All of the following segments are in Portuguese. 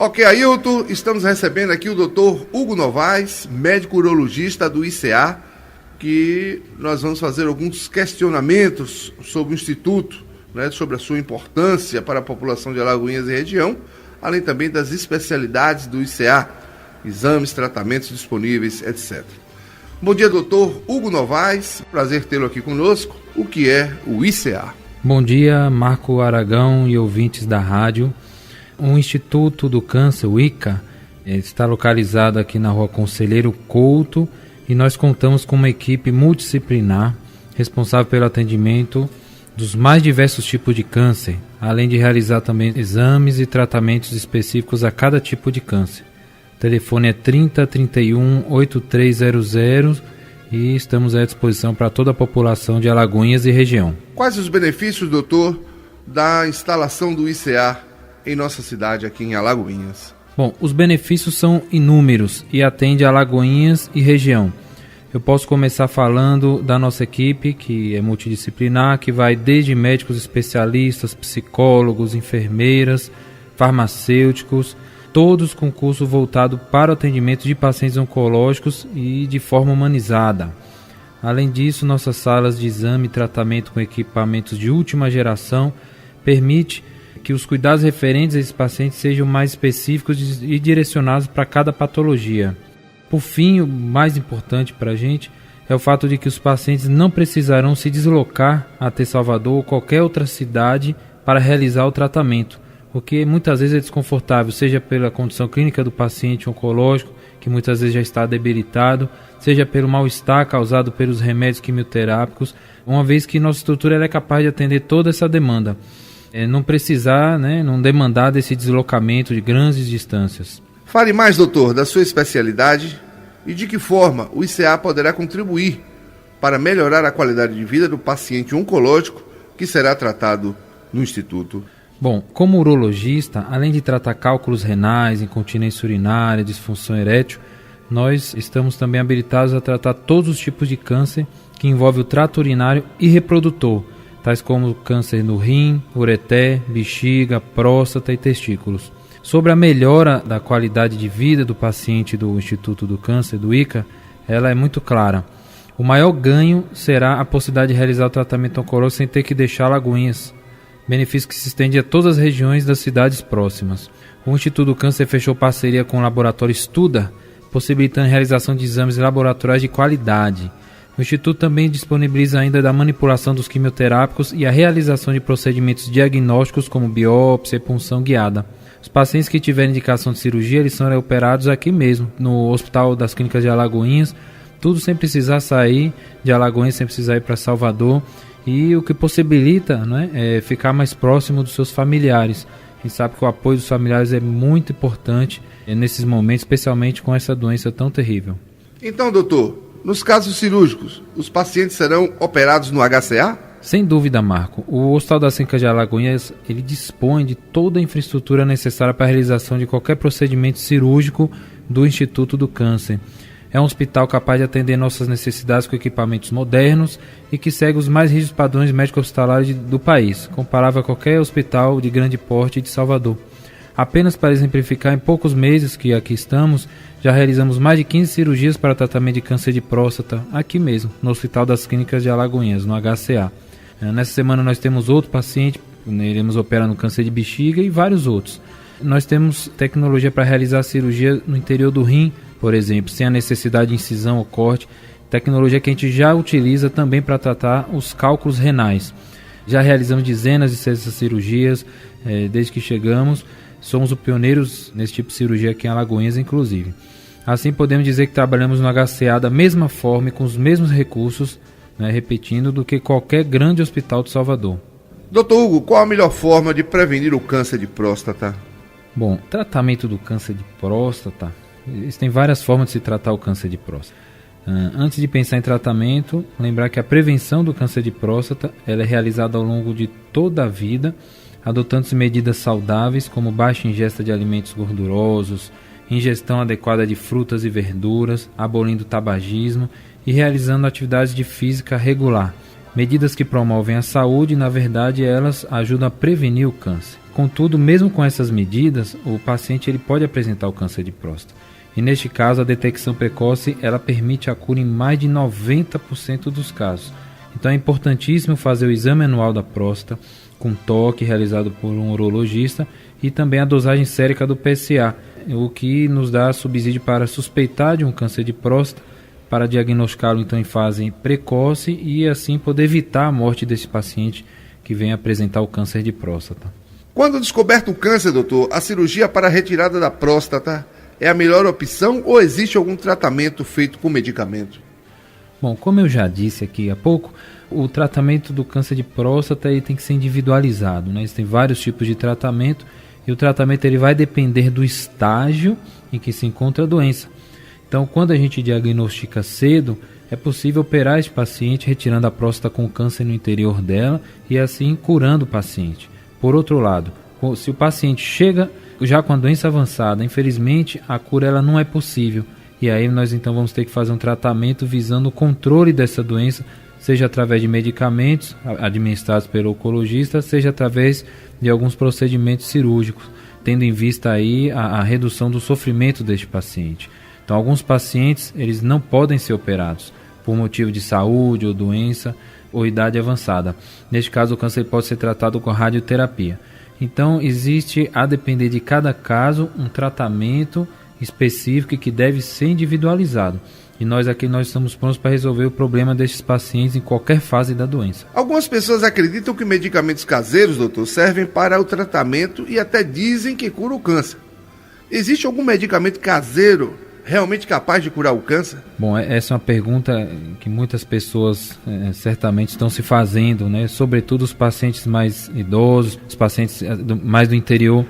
Ok, Ailton, estamos recebendo aqui o Dr. Hugo Novaes, médico urologista do ICA, que nós vamos fazer alguns questionamentos sobre o Instituto, né, sobre a sua importância para a população de Alagoinhas e região, além também das especialidades do ICA, exames, tratamentos disponíveis, etc. Bom dia, doutor Hugo Novaes, prazer tê-lo aqui conosco. O que é o ICA? Bom dia, Marco Aragão e ouvintes da rádio. O Instituto do Câncer, o ICA, está localizado aqui na Rua Conselheiro Couto e nós contamos com uma equipe multidisciplinar responsável pelo atendimento dos mais diversos tipos de câncer, além de realizar também exames e tratamentos específicos a cada tipo de câncer. O telefone é 3031-8300 e estamos à disposição para toda a população de Alagoinhas e região. Quais os benefícios, doutor, da instalação do ICA em nossa cidade, aqui em Alagoinhas? Bom, os benefícios são inúmeros e atende a Alagoinhas e região. Eu posso começar falando da nossa equipe, que é multidisciplinar, que vai desde médicos especialistas, psicólogos, enfermeiras, farmacêuticos, todos com curso voltado para o atendimento de pacientes oncológicos e de forma humanizada. Além disso, nossas salas de exame e tratamento com equipamentos de última geração permite que os cuidados referentes a esses pacientes sejam mais específicos e direcionados para cada patologia. Por fim, o mais importante para a gente é o fato de que os pacientes não precisarão se deslocar até Salvador ou qualquer outra cidade para realizar o tratamento, o que muitas vezes é desconfortável, seja pela condição clínica do paciente oncológico, que muitas vezes já está debilitado, seja pelo mal-estar causado pelos remédios quimioterápicos, uma vez que nossa estrutura é capaz de atender toda essa demanda. Não precisar, não demandar desse deslocamento de grandes distâncias. Fale mais, doutor, da sua especialidade e de que forma o ICA poderá contribuir para melhorar a qualidade de vida do paciente oncológico que será tratado no Instituto. Bom, como urologista, além de tratar cálculos renais, incontinência urinária, disfunção erétil, nós estamos também habilitados a tratar todos os tipos de câncer que envolvem o trato urinário e reprodutor, tais como câncer no rim, ureter, bexiga, próstata e testículos. Sobre a melhora da qualidade de vida do paciente do Instituto do Câncer, do ICA, ela é muito clara. O maior ganho será a possibilidade de realizar o tratamento oncológico sem ter que deixar Alagoinhas, benefício que se estende a todas as regiões das cidades próximas. O Instituto do Câncer fechou parceria com o laboratório Estuda, possibilitando a realização de exames laboratoriais de qualidade. O Instituto também disponibiliza ainda da manipulação dos quimioterápicos e a realização de procedimentos diagnósticos como biópsia e punção guiada. Os pacientes que tiverem indicação de cirurgia, eles são operados aqui mesmo, no Hospital das Clínicas de Alagoinhas, tudo sem precisar sair de Alagoinhas, sem precisar ir para Salvador, e o que possibilita é ficar mais próximo dos seus familiares. A gente sabe que o apoio dos familiares é muito importante nesses momentos, especialmente com essa doença tão terrível. Então, doutor, nos casos cirúrgicos, os pacientes serão operados no HCA? Sem dúvida, Marco. O Hospital das Clínicas de Alagoinhas ele dispõe de toda a infraestrutura necessária para a realização de qualquer procedimento cirúrgico do Instituto do Câncer. É um hospital capaz de atender nossas necessidades com equipamentos modernos e que segue os mais rígidos padrões médico-hospitalares do país, comparável a qualquer hospital de grande porte de Salvador. Apenas para exemplificar, em poucos meses que aqui estamos, já realizamos mais de 15 cirurgias para tratamento de câncer de próstata, aqui mesmo, no Hospital das Clínicas de Alagoinhas, no HCA. Nessa semana nós temos outro paciente, iremos operar no câncer de bexiga e vários outros. Nós temos tecnologia para realizar cirurgia no interior do rim, por exemplo, sem a necessidade de incisão ou corte. Tecnologia que a gente já utiliza também para tratar os cálculos renais. Já realizamos dezenas dessas cirurgias desde que chegamos. Somos os pioneiros nesse tipo de cirurgia aqui em Alagoinhas, inclusive. Assim, podemos dizer que trabalhamos no HCA da mesma forma e com os mesmos recursos, repetindo, do que qualquer grande hospital de Salvador. Doutor Hugo, qual a melhor forma de prevenir o câncer de próstata? Bom, tratamento do câncer de próstata, existem várias formas de se tratar o câncer de próstata. Antes de pensar em tratamento, lembrar que a prevenção do câncer de próstata ela é realizada ao longo de toda a vida, adotando-se medidas saudáveis como baixa ingesta de alimentos gordurosos, ingestão adequada de frutas e verduras, abolindo o tabagismo e realizando atividades de física regular. Medidas que promovem a saúde, na verdade, elas ajudam a prevenir o câncer. Contudo, mesmo com essas medidas, o paciente ele pode apresentar o câncer de próstata. E neste caso, a detecção precoce ela permite a cura em mais de 90% dos casos. Então é importantíssimo fazer o exame anual da próstata, com toque realizado por um urologista, e também a dosagem sérica do PSA, o que nos dá subsídio para suspeitar de um câncer de próstata, para diagnosticá-lo então em fase precoce e assim poder evitar a morte desse paciente que vem apresentar o câncer de próstata. Quando descoberto o câncer, doutor, a cirurgia para a retirada da próstata é a melhor opção ou existe algum tratamento feito com medicamento? Bom, como eu já disse aqui há pouco, o tratamento do câncer de próstata ele tem que ser individualizado, né? Existem vários tipos de tratamento e o tratamento ele vai depender do estágio em que se encontra a doença. Então, quando a gente diagnostica cedo, é possível operar esse paciente retirando a próstata com câncer no interior dela e assim curando o paciente. Por outro lado, se o paciente chega já com a doença avançada, infelizmente a cura ela não é possível. E aí nós então vamos ter que fazer um tratamento visando o controle dessa doença, seja através de medicamentos administrados pelo oncologista, seja através de alguns procedimentos cirúrgicos, tendo em vista aí a redução do sofrimento deste paciente. Então, alguns pacientes eles não podem ser operados por motivo de saúde ou doença ou idade avançada. Neste caso, o câncer pode ser tratado com radioterapia. Então, existe, a depender de cada caso, um tratamento específico que deve ser individualizado. E nós estamos prontos para resolver o problema destes pacientes em qualquer fase da doença. Algumas pessoas acreditam que medicamentos caseiros, doutor, servem para o tratamento e até dizem que curam o câncer. Existe algum medicamento caseiro realmente capaz de curar o câncer? Bom, essa é uma pergunta que muitas pessoas certamente estão se fazendo, né? Sobretudo os pacientes mais idosos, os pacientes mais do interior,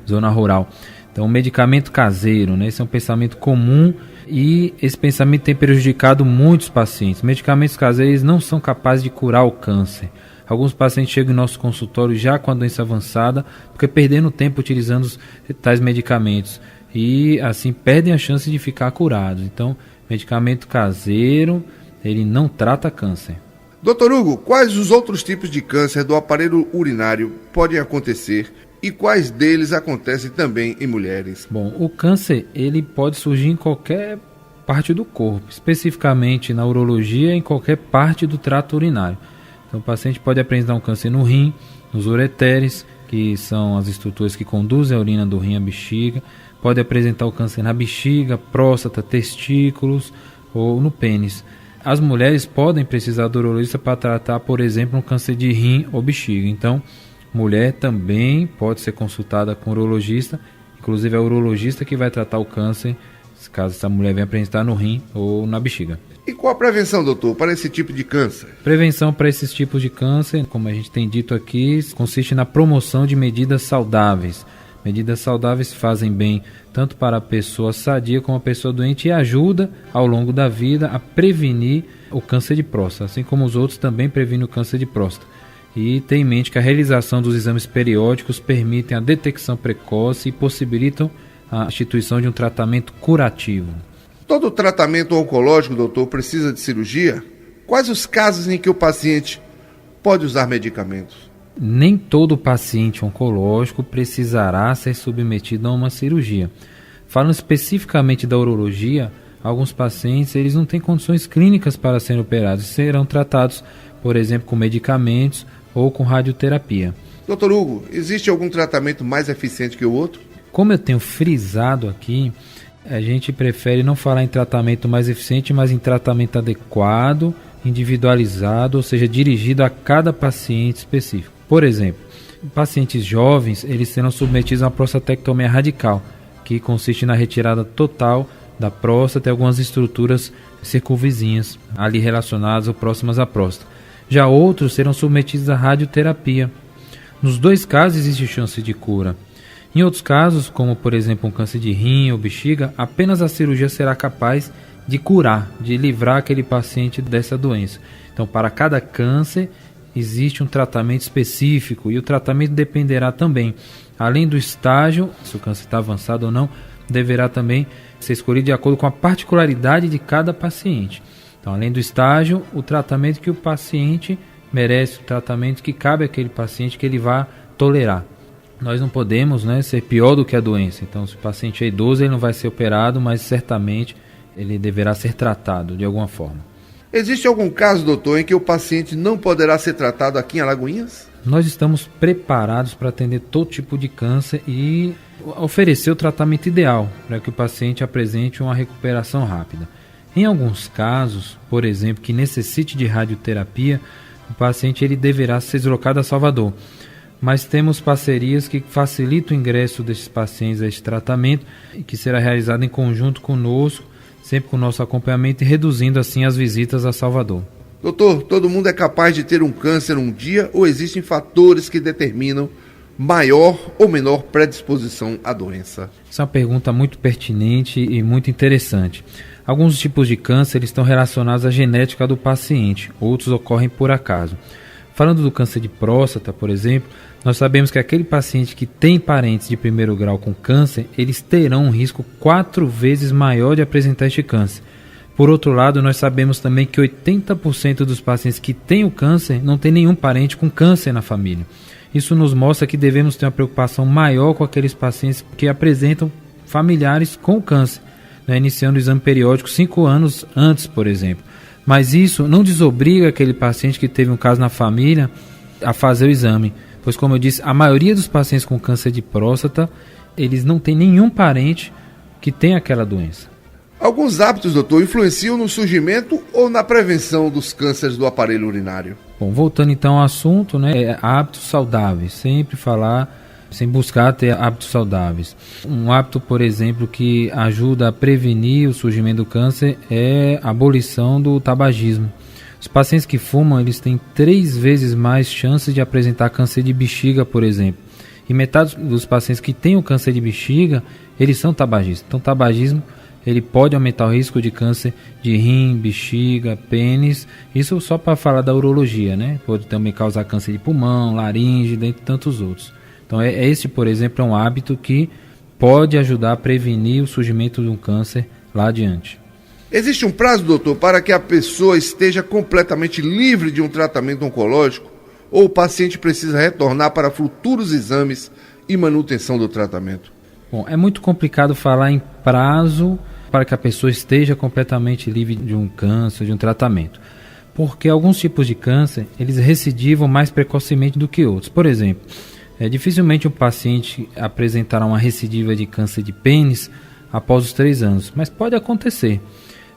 zona rural. Então, o medicamento caseiro, né? Esse é um pensamento comum e esse pensamento tem prejudicado muitos pacientes. Medicamentos caseiros não são capazes de curar o câncer. Alguns pacientes chegam em nosso consultório já com a doença avançada, porque perdendo tempo utilizando tais medicamentos. E assim perdem a chance de ficar curados. Então, medicamento caseiro, ele não trata câncer. Doutor Hugo, quais os outros tipos de câncer do aparelho urinário podem acontecer e quais deles acontecem também em mulheres? Bom, o câncer ele pode surgir em qualquer parte do corpo, especificamente na urologia, em qualquer parte do trato urinário. Então, o paciente pode apresentar um câncer no rim, nos ureteres, que são as estruturas que conduzem a urina do rim à bexiga. Pode apresentar o câncer na bexiga, próstata, testículos ou no pênis. As mulheres podem precisar do urologista para tratar, por exemplo, um câncer de rim ou bexiga. Então, mulher também pode ser consultada com o urologista. Inclusive, é o urologista que vai tratar o câncer, caso essa mulher venha apresentar no rim ou na bexiga. E qual a prevenção, doutor, para esse tipo de câncer? Prevenção para esses tipos de câncer, como a gente tem dito aqui, consiste na promoção de medidas saudáveis. Medidas saudáveis fazem bem tanto para a pessoa sadia como a pessoa doente e ajuda ao longo da vida a prevenir o câncer de próstata, assim como os outros também previnem o câncer de próstata. E tem em mente que a realização dos exames periódicos permitem a detecção precoce e possibilitam a instituição de um tratamento curativo. Todo tratamento oncológico, doutor, precisa de cirurgia? Quais os casos em que o paciente pode usar medicamentos? Nem todo paciente oncológico precisará ser submetido a uma cirurgia. Falando especificamente da urologia, alguns pacientes eles não têm condições clínicas para serem operados e serão tratados, por exemplo, com medicamentos ou com radioterapia. Doutor Hugo, existe algum tratamento mais eficiente que o outro? Como eu tenho frisado aqui, a gente prefere não falar em tratamento mais eficiente, mas em tratamento adequado, individualizado, ou seja, dirigido a cada paciente específico. Por exemplo, pacientes jovens, eles serão submetidos a uma prostatectomia radical, que consiste na retirada total da próstata e algumas estruturas circunvizinhas, ali relacionadas ou próximas à próstata. Já outros serão submetidos à radioterapia. Nos dois casos existe chance de cura. Em outros casos, como por exemplo um câncer de rim ou bexiga, apenas a cirurgia será capaz de curar, de livrar aquele paciente dessa doença. Então, para cada câncer, existe um tratamento específico e o tratamento dependerá também, além do estágio, se o câncer está avançado ou não, deverá também ser escolhido de acordo com a particularidade de cada paciente. Então, além do estágio, o tratamento que o paciente merece o tratamento que cabe àquele paciente, que ele vá tolerar. Nós não podemos, né, ser pior do que a doença. Então, se o paciente é idoso, ele não vai ser operado, mas certamente ele deverá ser tratado de alguma forma. Existe algum caso, doutor, em que o paciente não poderá ser tratado aqui em Alagoinhas? Nós estamos preparados para atender todo tipo de câncer e oferecer o tratamento ideal para que o paciente apresente uma recuperação rápida. Em alguns casos, por exemplo, que necessite de radioterapia, o paciente ele deverá ser deslocado a Salvador. Mas temos parcerias que facilitam o ingresso desses pacientes a esse tratamento e que será realizado em conjunto conosco, sempre com o nosso acompanhamento e reduzindo assim as visitas a Salvador. Doutor, todo mundo é capaz de ter um câncer um dia ou existem fatores que determinam maior ou menor predisposição à doença? Essa é uma pergunta muito pertinente e muito interessante. Alguns tipos de câncer estão relacionados à genética do paciente, outros ocorrem por acaso. Falando do câncer de próstata, por exemplo, nós sabemos que aquele paciente que tem parentes de primeiro grau com câncer, eles terão um risco 4 vezes maior de apresentar este câncer. Por outro lado, nós sabemos também que 80% dos pacientes que têm o câncer não tem nenhum parente com câncer na família. Isso nos mostra que devemos ter uma preocupação maior com aqueles pacientes que apresentam familiares com câncer, né, iniciando o exame periódico 5 anos antes, por exemplo. Mas isso não desobriga aquele paciente que teve um caso na família a fazer o exame, pois, como eu disse, a maioria dos pacientes com câncer de próstata, eles não têm nenhum parente que tenha aquela doença. Alguns hábitos, doutor, influenciam no surgimento ou na prevenção dos cânceres do aparelho urinário? Bom, voltando então ao assunto, né, hábitos saudáveis, sempre falar, sem buscar ter hábitos saudáveis. Um hábito, por exemplo, que ajuda a prevenir o surgimento do câncer é a abolição do tabagismo. Os pacientes que fumam, eles têm 3 vezes mais chances de apresentar câncer de bexiga, por exemplo. E metade dos pacientes que têm o câncer de bexiga, eles são tabagistas. Então, tabagismo, ele pode aumentar o risco de câncer de rim, bexiga, pênis. Isso só para falar da urologia, né? Pode também causar câncer de pulmão, laringe, dentre tantos outros. Então, esse, por exemplo, é um hábito que pode ajudar a prevenir o surgimento de um câncer lá adiante. Existe um prazo, doutor, para que a pessoa esteja completamente livre de um tratamento oncológico ou o paciente precisa retornar para futuros exames e manutenção do tratamento? Bom, é muito complicado falar em prazo para que a pessoa esteja completamente livre de um câncer, de um tratamento. Porque alguns tipos de câncer, eles recidivam mais precocemente do que outros. Por exemplo, dificilmente um paciente apresentará uma recidiva de câncer de pênis após os 3 anos, mas pode acontecer.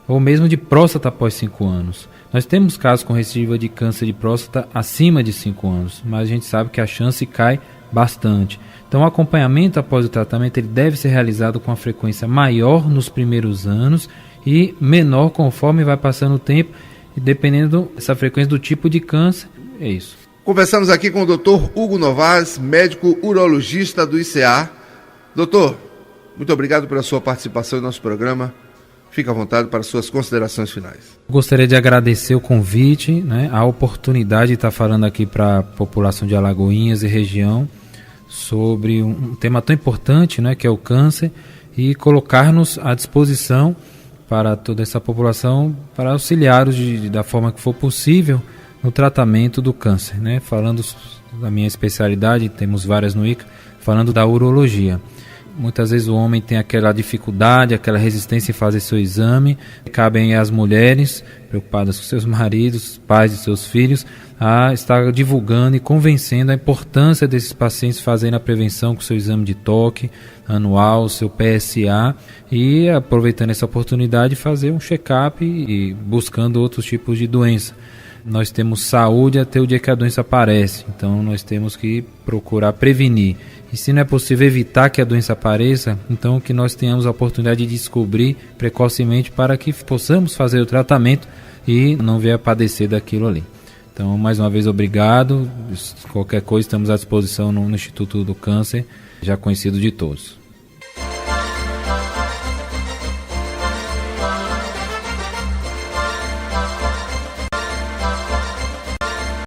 Ou mesmo de próstata após 5 anos. Nós temos casos com recidiva de câncer de próstata acima de 5 anos, mas a gente sabe que a chance cai bastante. Então, o acompanhamento após o tratamento ele deve ser realizado com uma frequência maior nos primeiros anos e menor conforme vai passando o tempo, e dependendo dessa frequência do tipo de câncer, é isso. Conversamos aqui com o Dr. Hugo Novaes, médico urologista do ICA. Doutor, muito obrigado pela sua participação no nosso programa. Fique à vontade para suas considerações finais. Gostaria de agradecer o convite, né, a oportunidade de estar falando aqui para a população de Alagoinhas e região sobre um tema tão importante, né, que é o câncer, e colocar-nos à disposição para toda essa população, para auxiliá-los da forma que for possível no tratamento do câncer, né? Falando da minha especialidade, temos várias no ICA, falando da urologia. Muitas vezes o homem tem aquela dificuldade, aquela resistência em fazer seu exame. Cabem às mulheres, preocupadas com seus maridos, pais de seus filhos, a estar divulgando e convencendo a importância desses pacientes fazerem a prevenção com seu exame de toque anual, seu PSA, e aproveitando essa oportunidade fazer um check-up e buscando outros tipos de doença. Nós temos saúde até o dia que a doença aparece, então nós temos que procurar prevenir. E se não é possível evitar que a doença apareça, então que nós tenhamos a oportunidade de descobrir precocemente para que possamos fazer o tratamento e não vir a padecer daquilo ali. Então, mais uma vez, obrigado. Qualquer coisa, estamos à disposição no Instituto do Câncer, já conhecido de todos.